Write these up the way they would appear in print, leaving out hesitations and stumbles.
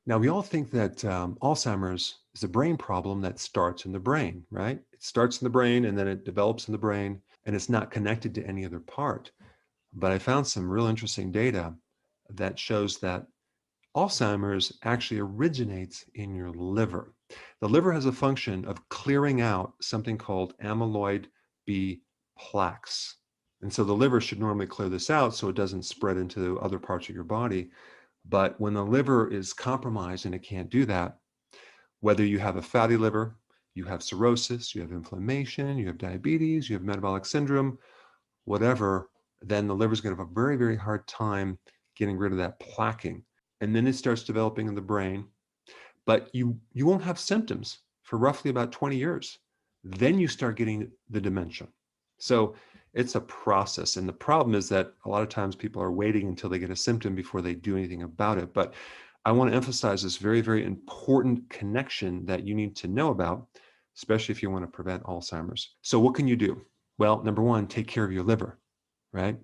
Now, we all think that Alzheimer's is a brain problem that starts in the brain, right? It starts in the brain and then it develops in the brain and it's not connected to any other part. But I found some real interesting data that shows that Alzheimer's actually originates in your liver. The liver has a function of clearing out something called amyloid B plaques. And so the liver should normally clear this out so it doesn't spread into other parts of your body. But when the liver is compromised and it can't do that, whether you have a fatty liver, you have cirrhosis, you have inflammation, you have diabetes, you have metabolic syndrome, whatever, then the liver is going to have a very, very hard time getting rid of that plaquing. And then it starts developing in the brain, but you won't have symptoms for roughly about 20 years. Then you start getting the dementia. So it's a process. And the problem is that a lot of times people are waiting until they get a symptom before they do anything about it. But I want to emphasize this very, very important connection that you need to know about, especially if you want to prevent Alzheimer's. So what can you do? Well, number one, take care of your liver, right?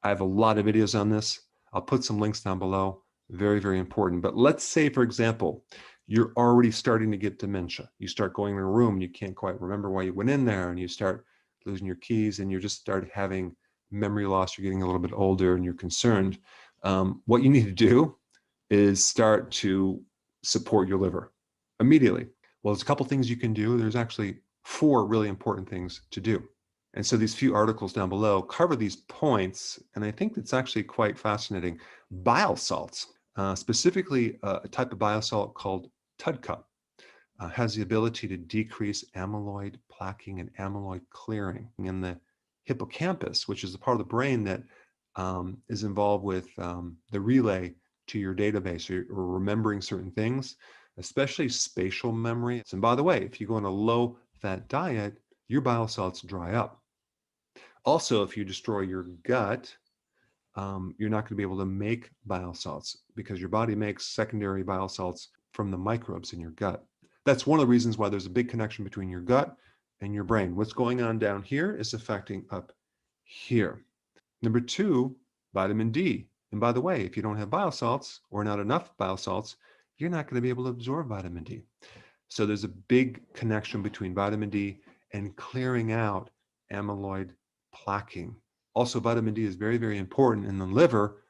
I have a lot of videos on this. I'll put some links down below. Very, very important. But let's say, for example, you're already starting to get dementia. You start going in a room and you can't quite remember why you went in there, and you start losing your keys and you just start having memory loss. You're getting a little bit older and you're concerned. What you need to do is start to support your liver immediately. Well, there's a couple things you can do. There's actually 4 really important things to do. And so these few articles down below cover these points, and I think it's actually quite fascinating. Bile salts, specifically a type of bile salt called TUDCA, has the ability to decrease amyloid plaquing and amyloid clearing in the hippocampus, which is the part of the brain that is involved with the relay to your database or remembering certain things, especially spatial memory. And by the way, if you go on a low-fat diet, your bile salts dry up. Also, if you destroy your gut, you're not going to be able to make bile salts because your body makes secondary bile salts from the microbes in your gut. That's one of the reasons why there's a big connection between your gut and your brain. What's going on down here is affecting up here. Number 2, vitamin D. And by the way, if you don't have bile salts or not enough bile salts, you're not going to be able to absorb vitamin D. So there's a big connection between vitamin D and clearing out amyloid plaquing. Also, vitamin D is very, very important in the liver,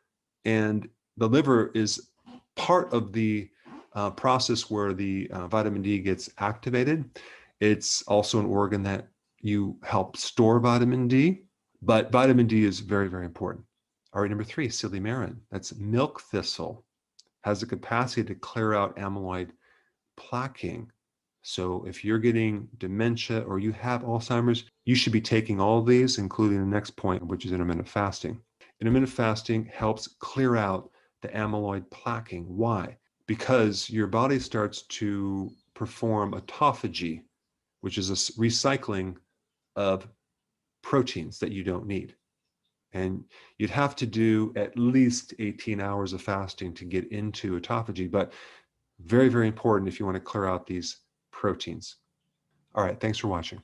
and the liver is part of the process where the vitamin D gets activated. It's also an organ that you help store vitamin D, but vitamin D is very, very important. All right, number 3, silymarin. That's milk thistle, has the capacity to clear out amyloid plaquing. So if you're getting dementia or you have Alzheimer's, you should be taking all of these, including the next point, which is intermittent fasting. Intermittent fasting helps clear out the amyloid plaquing. Why? Because your body starts to perform autophagy, which is a recycling of proteins that you don't need. And you'd have to do at least 18 hours of fasting to get into autophagy, but very, very important if you want to clear out these proteins. All right, thanks for watching.